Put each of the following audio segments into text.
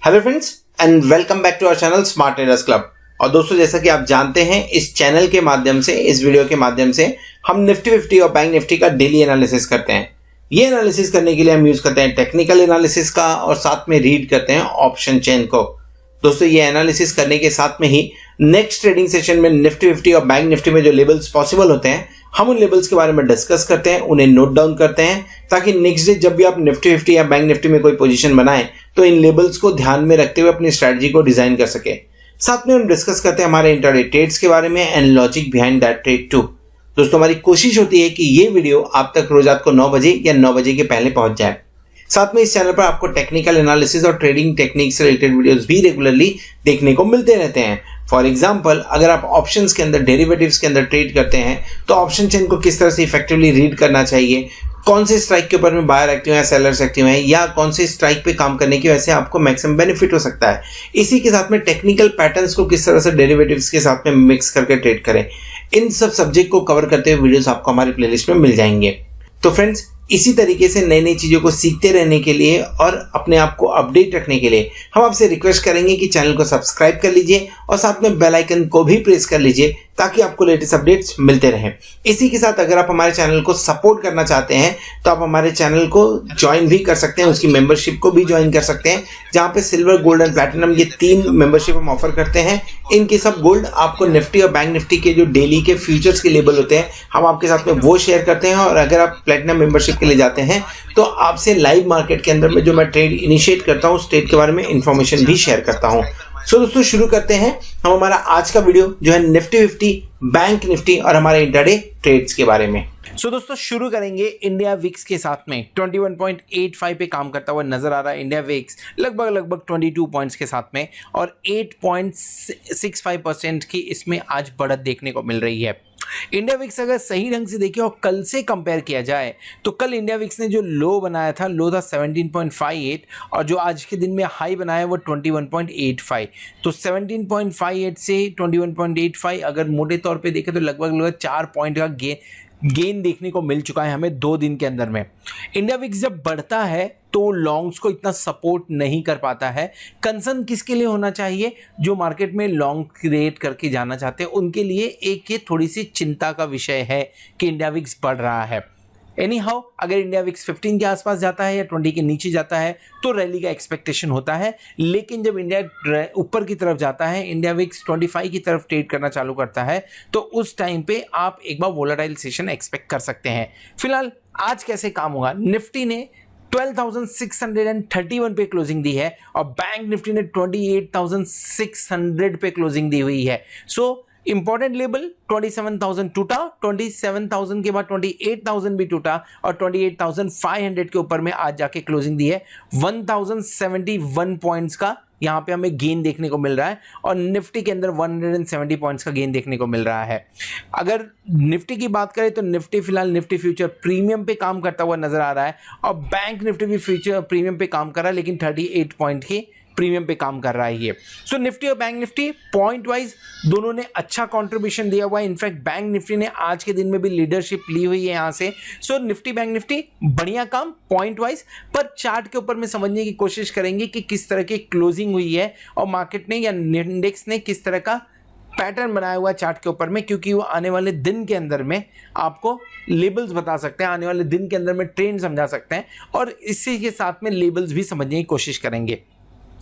Hello friends and welcome back to our channel smart traders club. और दोस्तों, जैसा कि आप जानते हैं, इस चैनल के माध्यम से, इस वीडियो के माध्यम से हम निफ्टी 50 और बैंक निफ्टी का डेली एनालिसिस करते हैं। ये एनालिसिस करने के लिए हम यूज करते हैं टेक्निकल एनालिसिस का और साथ में रीड करते हैं ऑप्शन चेन को। दोस्तों, ये एनालिसिस करने के साथ में ही नेक्स्ट ट्रेडिंग सेशन में निफ्टी 50 और बैंक निफ्टी में जो लेवल्स पॉसिबल होते हैं, हम उन लेवल्स के बारे में डिस्कस करते हैं, उन्हें नोट डाउन करते हैं, ताकि नेक्स्ट डे जब भी आप निफ्टी 50 या बैंक निफ्टी में कोई पोजीशन बनाएं तो इन लेवल्स को ध्यान में रखते हुए अपनी स्ट्रेटजी को डिजाइन कर सके। साथ में हम डिस्कस करते हैं हमारे इंट्राडे ट्रेड्स के बारे में and logic behind that trade too. दोस्तों, हमारी कोशिश होती है कि ये वीडियो आप तक रोज रात को 9 बजे या 9 बजे के पहले पहुंच जाए। साथ में इस चैनल पर आपको टेक्निकल एनालिसिस और ट्रेडिंग टेक्निक से रिलेटेड वीडियोस भी रेगुलरली देखने को मिलते रहते हैं। फॉर एग्जाम्पल, अगर आप ऑप्शंस के अंदर, डेरिवेटिव्स के अंदर ट्रेड करते हैं तो ऑप्शन चेन को किस तरह से इफेक्टिवली रीड करना चाहिए, कौन से स्ट्राइक के ऊपर में बायर एक्टिव है, सेलर्स एक्टिव हैं, या कौन से स्ट्राइक पे काम करने की वजह से आपको मैक्सिमम बेनिफिट हो सकता है। इसी के साथ में टेक्निकल पैटर्न्स को किस तरह से डेरिवेटिव्स के साथ में मिक्स करके ट्रेड करें, इन सब सब्जेक्ट को कवर करते हुए वीडियोस आपको हमारी प्लेलिस्ट में मिल जाएंगे। तो फ्रेंड्स, इसी तरीके से नई नई चीजों को सीखते रहने के लिए और अपने आप को अपडेट रखने के लिए हम आपसे रिक्वेस्ट करेंगे कि चैनल को सब्सक्राइब कर लीजिए और साथ में बेल आइकन को भी प्रेस कर लीजिए ताकि आपको लेटेस्ट अपडेट्स मिलते रहें। इसी के साथ अगर आप हमारे चैनल को सपोर्ट करना चाहते हैं तो आप हमारे चैनल को ज्वाइन भी कर सकते हैं, उसकी मेंबरशिप को भी ज्वाइन कर सकते हैं, जहां पे सिल्वर, गोल्ड एंड प्लैटिनम ये 3 मेंबरशिप हम ऑफर करते हैं। इनके सब गोल्ड आपको निफ्टी और बैंक निफ्टी के जो डेली के फ्यूचर्स के लेवल होते हैं, हम आपके साथ में वो शेयर करते हैं। और अगर आप प्लैटिनम मेंबरशिप के लिए जाते हैं तो आपसे लाइव मार्केट के अंदर में जो मैं ट्रेड इनिशिएट करता हूँ, उस ट्रेड के बारे में इंफॉर्मेशन भी शेयर करता हूँ। सो दोस्तों, शुरू करते हैं हम हमारा आज का वीडियो जो है निफ्टी 50, बैंक निफ्टी और हमारे इंट्राडे ट्रेड्स के बारे में। सो दोस्तों, शुरू करेंगे इंडिया विक्स के साथ में। 21.85 पे काम करता हुआ नजर आ रहा है इंडिया विक्स, लगभग 22 पॉइंट्स के साथ में, और 8.65% की इसमें आज बढ़त देखने को मिल रही है। इंडिया विक्स अगर सही ढंग से देखिए और कल से कंपेयर किया जाए तो कल इंडिया विक्स ने जो लो बनाया था, लो था 17.58, और जो आज के दिन में हाई बनाया वो 21.85। तो 17.58 से 21.85 अगर मोटे तौर पे देखें तो लगभग 4 पॉइंट का गेन देखने को मिल चुका है हमें 2 दिन के अंदर में। इंडिया विक्स जब बढ़ता है तो लॉन्ग्स को इतना सपोर्ट नहीं कर पाता है। कंसर्न किसके लिए होना चाहिए? जो मार्केट में लॉन्ग क्रिएट करके जाना चाहते हैं उनके लिए एक ये थोड़ी सी चिंता का विषय है कि इंडिया विक्स बढ़ रहा है। एनी हाउ, अगर इंडिया विक्स 15 के आसपास जाता है या 20 के नीचे जाता है तो रैली का एक्सपेक्टेशन होता है, लेकिन जब इंडिया ऊपर की तरफ जाता है, इंडिया विक्स 25 की तरफ ट्रेड करना चालू करता है, तो उस टाइम पे आप एक बार वोलेटाइल सेशन एक्सपेक्ट कर सकते हैं। फिलहाल आज कैसे काम होगा? निफ्टी ने 12,631 पे क्लोजिंग दी है और बैंक निफ्टी ने 28,600 पे क्लोजिंग दी हुई है। सो इंपॉर्टेंट लेवल 27,000 टूटा, 27,000 के बाद 28,000 भी टूटा और 28,500 के ऊपर में आज जाके क्लोजिंग दी है। 1,071 पॉइंट्स का यहाँ पे हमें गेन देखने को मिल रहा है और निफ्टी के अंदर 170 पॉइंट्स का गेन देखने को मिल रहा है। अगर निफ्टी की बात करें तो निफ्टी फिलहाल निफ्टी फ्यूचर प्रीमियम पे काम करता हुआ नजर आ रहा है और बैंक निफ्टी भी फ्यूचर प्रीमियम पे काम कर रहा है, लेकिन 38 पॉइंट की प्रीमियम पे काम कर रहा है ये। सो निफ्टी और बैंक निफ्टी पॉइंट वाइज दोनों ने अच्छा कंट्रीब्यूशन दिया हुआ है। इनफैक्ट बैंक निफ्टी ने आज के दिन में भी लीडरशिप ली हुई है यहाँ से। सो निफ्टी बैंक निफ्टी बढ़िया काम पॉइंट वाइज, पर चार्ट के ऊपर में समझने की कोशिश करेंगे कि किस तरह की क्लोजिंग हुई है और मार्केट ने या इंडेक्स ने किस तरह का पैटर्न बनाया हुआ चार्ट के ऊपर में, क्योंकि वो आने वाले दिन के अंदर में आपको लेबल्स बता सकते हैं, आने वाले दिन के अंदर में ट्रेंड समझा सकते हैं और इसी के साथ में लेबल्स भी समझने की कोशिश करेंगे।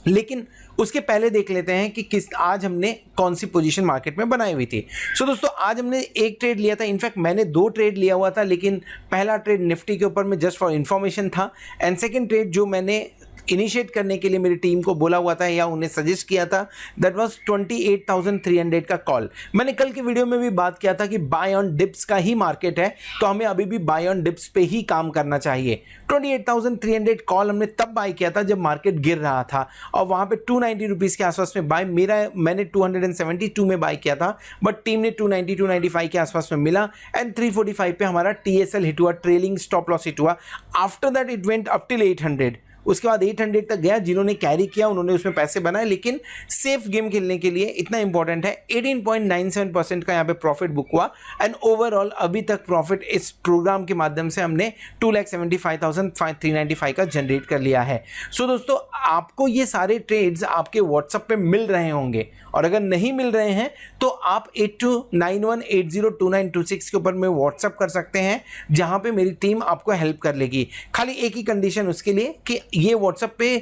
लेकिन उसके पहले देख लेते हैं कि आज हमने कौन सी पोजीशन मार्केट में बनाई हुई थी। सो दोस्तों, आज हमने एक ट्रेड लिया था, इनफैक्ट मैंने 2 ट्रेड लिया हुआ था, लेकिन पहला ट्रेड निफ्टी के ऊपर में जस्ट फॉर इन्फॉर्मेशन था, एंड सेकंड ट्रेड जो मैंने इनिशिएट करने के लिए मेरी टीम को बोला हुआ था या उन्हें सजेस्ट किया था, दैट वाज 28,300 का कॉल। मैंने कल के वीडियो में भी बात किया था कि बाय ऑन डिप्स का ही मार्केट है, तो हमें अभी भी बाय ऑन डिप्स पे ही काम करना चाहिए। 28,300 कॉल हमने तब बाय किया था जब मार्केट गिर रहा था और वहां पे 290 रुपीज के आसपास में बाय, मैंने 272 में बाय किया था, बट टीम ने 290 295 के आसपास में मिला एंड 345 पे हमारा TSL हिट हुआ, ट्रेलिंग स्टॉप लॉस हिट हुआ। After that it went up till 800 उसके बाद 800 तक गया। जिन्होंने कैरी किया उन्होंने उसमें पैसे बनाए, लेकिन सेफ गेम खेलने के लिए इतना इंपॉर्टेंट है 18.97% का यहाँ पे प्रॉफिट बुक हुआ। एंड ओवरऑल अभी तक प्रॉफिट इस प्रोग्राम के माध्यम से हमने 2,75,395 का जनरेट कर लिया है। सो दोस्तों, आपको ये सारे ट्रेड्स आपके व्हाट्सएप पे मिल रहे होंगे, और अगर नहीं मिल रहे हैं तो आप 8291802926 के ऊपर में व्हाट्सएप कर सकते हैं, जहां पे मेरी टीम आपको हेल्प कर लेगी। खाली एक ही कंडीशन उसके लिए कि ये व्हाट्सएप पे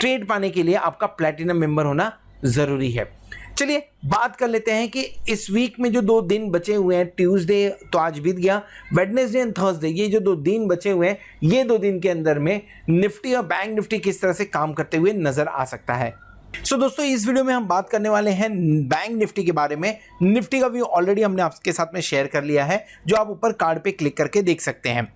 ट्रेड पाने के लिए आपका प्लैटिनम मेंबर होना जरूरी है। चलिए बात कर लेते हैं कि इस वीक में जो 2 दिन बचे हुए हैं, ट्यूसडे तो आज बीत गया, वेडनेसडे एंड थर्सडे, ये जो 2 दिन बचे हुए हैं, ये 2 दिन के अंदर में निफ्टी और बैंक निफ्टी किस तरह से काम करते हुए नजर आ सकता है। सो दोस्तों, इस वीडियो में हम बात करने वाले हैं बैंक निफ्टी के बारे में। निफ्टी का व्यू ऑलरेडी हमने आपके साथ में शेयर कर लिया है, जो आप ऊपर कार्ड पे क्लिक करके देख सकते हैं।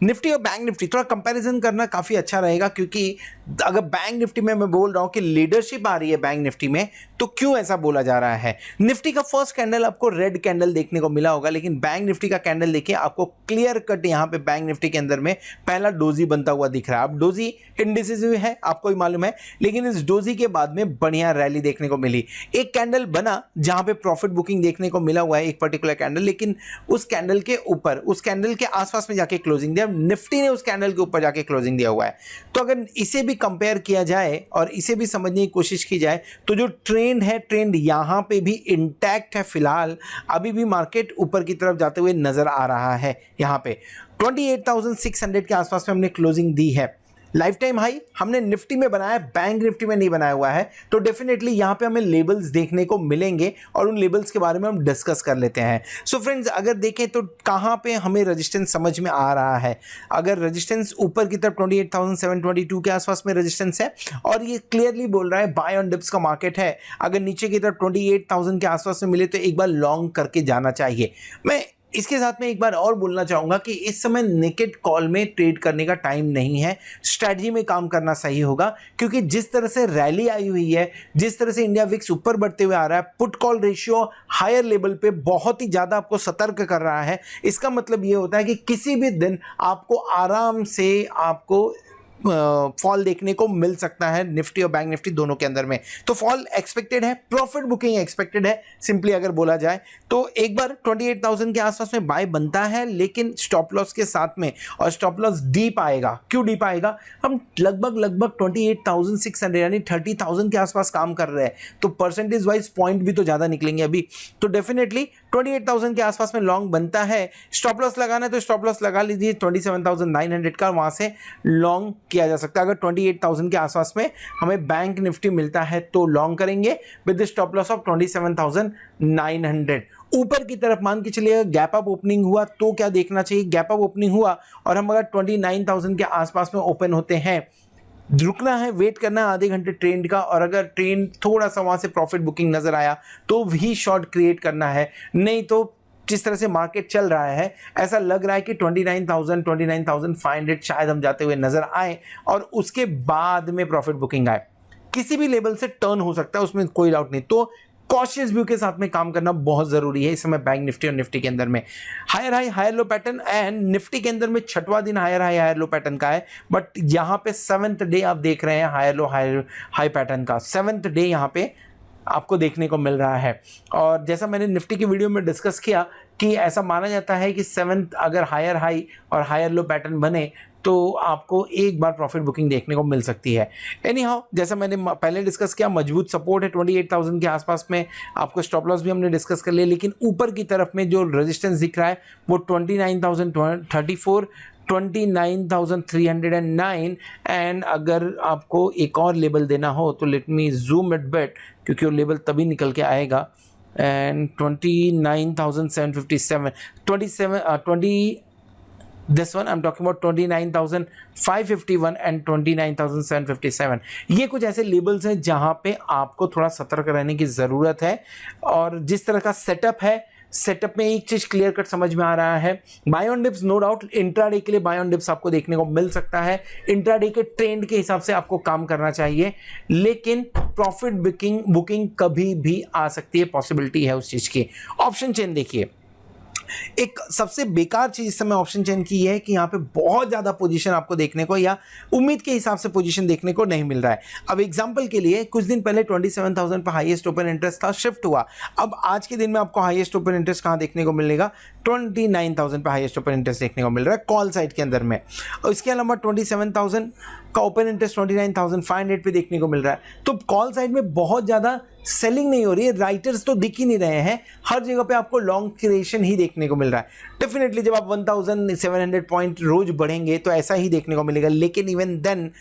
निफ्टी और बैंक निफ्टी थोड़ा कंपैरिजन करना काफ़ी अच्छा रहेगा, क्योंकि अगर बैंक निफ्टी में मैं बोल रहा हूं कि लीडरशिप आ रही है बैंक निफ्टी में, तो क्यों ऐसा बोला जा रहा है। निफ्टी का फर्स्ट कैंडल आपको रेड कैंडल देखने को मिला होगा, लेकिन बैंक निफ्टी का कैंडल देखिए, आपको क्लियर कट यहां पे बैंक निफ्टी के अंदर में पहला डोजी बनता हुआ दिख रहा है। अब डोजी इंडिसिसिव है, आपको भी मालूम है, लेकिन इस डोजी के बाद में बढ़िया रैली देखने को मिली। एक कैंडल बना जहां पे प्रॉफिट बुकिंग देखने को मिला हुआ है, एक पर्टिकुलर कैंडल, लेकिन उस कैंडल के ऊपर, उस कैंडल के आसपास में जाके क्लोजिंग दिया। निफ्टी ने उस कैंडल के ऊपर जाके क्लोजिंग दिया हुआ है। तो अगर इसे भी कंपेयर किया जाए और इसे भी समझने की कोशिश की जाए, तो जो ट्रेंड है, ट्रेंड यहां पे भी इंटैक्ट है। फिलहाल अभी भी मार्केट ऊपर की तरफ जाते हुए नजर आ रहा है। यहां पे 28,600 के आसपास में हमने क्लोजिंग दी है। लाइफ टाइम हाई हमने निफ्टी में बनाया, बैंक निफ्टी में नहीं बनाया हुआ है, तो डेफिनेटली यहां पे हमें लेवल्स देखने को मिलेंगे और उन लेवल्स के बारे में हम डिस्कस कर लेते हैं। सो फ्रेंड्स, अगर देखें तो कहां पे हमें रेजिस्टेंस समझ में आ रहा है। अगर रेजिस्टेंस ऊपर की तरफ 28,722 के आसपास में रेजिस्टेंस है, और ये क्लियरली बोल रहा है बाय ऑन डिप्स का मार्केट है। अगर नीचे की तरफ 28,000 के आसपास में मिले तो एक बार लॉन्ग करके जाना चाहिए। मैं इसके साथ में एक बार और बोलना चाहूंगा कि इस समय नेकेड कॉल में ट्रेड करने का टाइम नहीं है, स्ट्रेटजी में काम करना सही होगा, क्योंकि जिस तरह से रैली आई हुई है, जिस तरह से इंडिया विक्स ऊपर बढ़ते हुए आ रहा है, put call ratio higher level पे बहुत ही ज्यादा आपको सतर्क कर रहा है। इसका मतलब ये होता है कि किसी भी दिन आपको आराम से आपको फॉल देखने को मिल सकता है निफ्टी और बैंक निफ्टी दोनों के अंदर में। तो फॉल एक्सपेक्टेड है, प्रॉफिट बुकिंग एक्सपेक्टेड है, सिंपली अगर बोला जाए तो। एक बार 28,000 के आसपास में बाय बनता है, लेकिन स्टॉप लॉस के साथ में, और स्टॉप लॉस डीप आएगा। क्यों डीप आएगा? हम लगभग 28,600 यानी 30,000 के आसपास काम कर रहे हैं, तो परसेंटेज वाइज पॉइंट भी तो ज्यादा निकलेंगे अभी। तो डेफिनेटली 28,000 के आसपास में लॉन्ग बनता है। स्टॉप लॉस लगाना है तो स्टॉप लॉस लगा लीजिए 27,900 का, वहां से लॉन्ग किया जा सकता है। अगर 28,000 के आसपास में हमें बैंक निफ्टी मिलता है तो लॉन्ग करेंगे विद स्टॉप लॉस ऑफ 27,900। ऊपर की तरफ मान के चलिए गैप अप ओपनिंग हुआ तो क्या देखना चाहिए? गैप अप ओपनिंग हुआ और हम अगर 29,000 के आसपास में ओपन होते हैं, रुकना है, वेट करना है आधे घंटे ट्रेंड का, और अगर ट्रेंड थोड़ा सा वहां से प्रॉफिट बुकिंग नजर आया तो भी शॉर्ट क्रिएट करना है। नहीं तो जिस तरह से मार्केट चल रहा है, ऐसा लग रहा है कि 29,000 29,500 शायद हम जाते हुए नजर आए, और उसके बाद में प्रॉफिट बुकिंग आए। किसी भी लेवल से टर्न हो सकता है, उसमें कोई डाउट नहीं। तो कॉशियस व्यू के साथ में काम करना बहुत जरूरी है इस समय बैंक निफ्टी और निफ्टी के अंदर में। Higher high higher low pattern, and Nifty के अंदर में 6वां दिन higher high higher low pattern का है, बट यहां पे 7th डे आप देख रहे हैं higher low higher high pattern का। 7th डे यहां पे आपको देखने को मिल रहा है। और जैसा मैंने निफ्टी की वीडियो में डिस्कस किया कि ऐसा माना जाता है कि 7th अगर हायर हाई और हायर लो पैटर्न बने तो आपको एक बार प्रॉफिट बुकिंग देखने को मिल सकती है। एनी हाउ, जैसा मैंने पहले डिस्कस किया, मजबूत सपोर्ट है 28,000 के आसपास में। आपको स्टॉप लॉस भी हमने डिस्कस कर लिया, लेकिन ऊपर की तरफ में जो रेजिस्टेंस दिख रहा है वो 29,034 29,309। एंड अगर आपको एक और लेवल देना हो तो let me zoom it bit, क्योंकि वो लेवल तभी निकल के आएगा। And 29,757 this one I'm talking about 29,551 and 29,757। ये कुछ ऐसे लेबल्स हैं जहां पे आपको थोड़ा सतर्क रहने की जरूरत है। और जिस तरह का सेटअप है, सेटअप में एक चीज क्लियर कट समझ में आ रहा है, buy on dips no doubt intraday के लिए बाय ऑन डिप्स आपको देखने को मिल सकता है। इंट्राडे के ट्रेंड के हिसाब से आपको काम करना चाहिए, लेकिन प्रॉफिट बुकिंग कभी भी आ सकती है, पॉसिबिलिटी है उस चीज की। ऑप्शन चेन देखिए, एक सबसे बेकार चीज इस समय ऑप्शन चेन की है कि यहाँ पे बहुत ज्यादा पोजीशन आपको देखने को या उम्मीद के हिसाब से पोजीशन देखने को नहीं मिल रहा है। अब एग्जांपल के लिए कुछ दिन पहले 27,000 पर हाईएस्ट ओपन इंटरेस्ट था, शिफ्ट हुआ। अब आज के दिन में आपको हाईएस्ट ओपन इंटरेस्ट कहां देखने को मिलेगा? 29,000 पर हाईएस्ट ओपन इंटरेस्ट देखने को मिल रहा है कॉल साइड के अंदर में। और इसके अलावा 27,000 का ओपन इंटरेस्ट 29,500 पे देखने को मिल रहा है। तो कॉल साइड में बहुत ज्यादा सेलिंग नहीं हो रही है, राइटर्स तो दिख ही नहीं रहे हैं, हर जगह पे आपको लॉन्ग क्रिएशन ही देखने को मिल रहा है। डेफिनेटली जब आप 1700 पॉइंट रोज बढ़ेंगे तो ऐसा ही देखने को मिलेगा, लेकिन इवन देन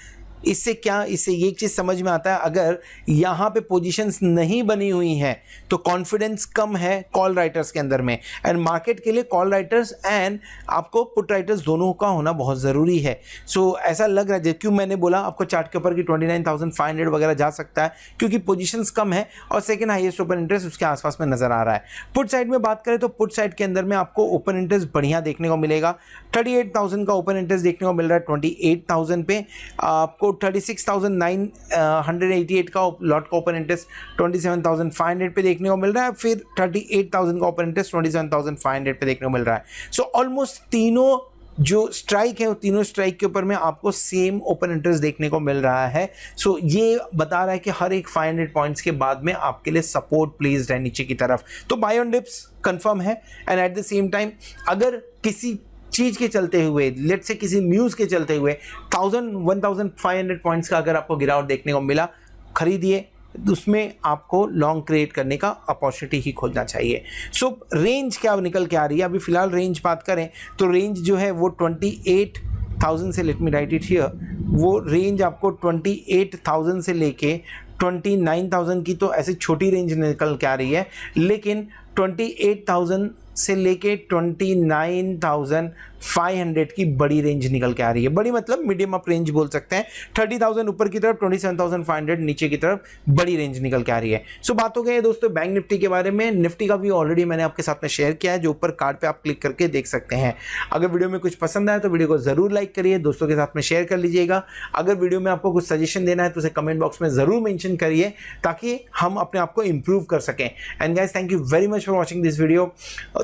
इससे ये एक चीज समझ में आता है, अगर यहां पे पोजीशंस नहीं बनी हुई हैं तो कॉन्फिडेंस कम है कॉल राइटर्स के अंदर में। एंड मार्केट के लिए कॉल राइटर्स एंड आपको पुट राइटर्स दोनों का होना बहुत जरूरी है। सो ऐसा लग रहा है, क्यों मैंने बोला आपको चार्ट के ऊपर की 29,500 वगैरह जा सकता है, क्योंकि पोजीशंस कम है और सेकंड हाईएस्ट ओपन इंटरेस्ट उसके आसपास में नजर आ रहा है। पुट साइड में बात करें तो पुट साइड के अंदर में आपको ओपन इंटरेस्ट बढ़िया देखने को मिलेगा। 38,000 का ओपन इंटरेस्ट देखने को मिल रहा है 28,000 पे, आपको 36,988 का लॉट का ओपन इंटरेस्ट 27,500 पे देखने को मिल रहा है, फिर 38,000 का ओपन इंटरेस्ट 27,500 पे देखने को मिल रहा है। सो ऑलमोस्ट तीनों जो स्ट्राइक है वो तीनों स्ट्राइक के ऊपर में आपको सेम ओपन इंटरेस्ट देखने को मिल रहा है। सो ये बता रहा है कि हर एक 500 पॉइंट्स के बाद में आपके लिए सपोर्ट प्लेस्ड है नीचे की तरफ। तो बाय ऑन डिप्स कंफर्म है। And at the same time अगर किसी चीज के चलते हुए, लेट्स से किसी न्यूज के चलते हुए 1,500 पॉइंट्स का अगर आपको गिरावट देखने को मिला, खरीदिए, उसमें आपको लॉन्ग क्रिएट करने का अपॉर्चुनिटी ही खोजना चाहिए। सो रेंज क्या निकल के आ रही है, अभी फिलहाल रेंज बात करें तो रेंज जो है वो 28,000 से, let me right it here, वो रेंज आपको 28,000 से लेके 29,000 की तो ऐसे छोटी रेंज निकल के आ रही है, लेकिन 28,000 से लेके 29,500 की बड़ी रेंज निकल के आ रही है। बड़ी मतलब मीडियम अप रेंज बोल सकते हैं। 30,000 ऊपर की तरफ, 27,500 नीचे की तरफ बड़ी रेंज निकल के आ रही है। सो बात हो गई है दोस्तों बैंक निफ्टी के बारे में। निफ्टी का भी ऑलरेडी मैंने आपके साथ में शेयर किया है, जो ऊपर कार्ड पे आप क्लिक करके देख सकते हैं। अगर वीडियो में कुछ पसंद आया तो वीडियो को जरूर लाइक करिए, दोस्तों के साथ में शेयर कर लीजिएगा। अगर वीडियो में आपको कुछ सजेशन देना है तो उसे कमेंट बॉक्स में जरूर मेंशन करिए, ताकि हम अपने आप को इंप्रूव कर सकें। And guys, thank you very much for watching this video.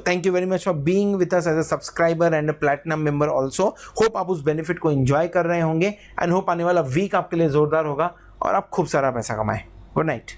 Thank you very much for being with us as a subscriber and a platinum member also. Hope आप उस बेनिफिट को एंजॉय कर रहे होंगे एंड होप आने वाला week आपके लिए जोरदार होगा और आप खूब सारा पैसा कमाएं। Good night.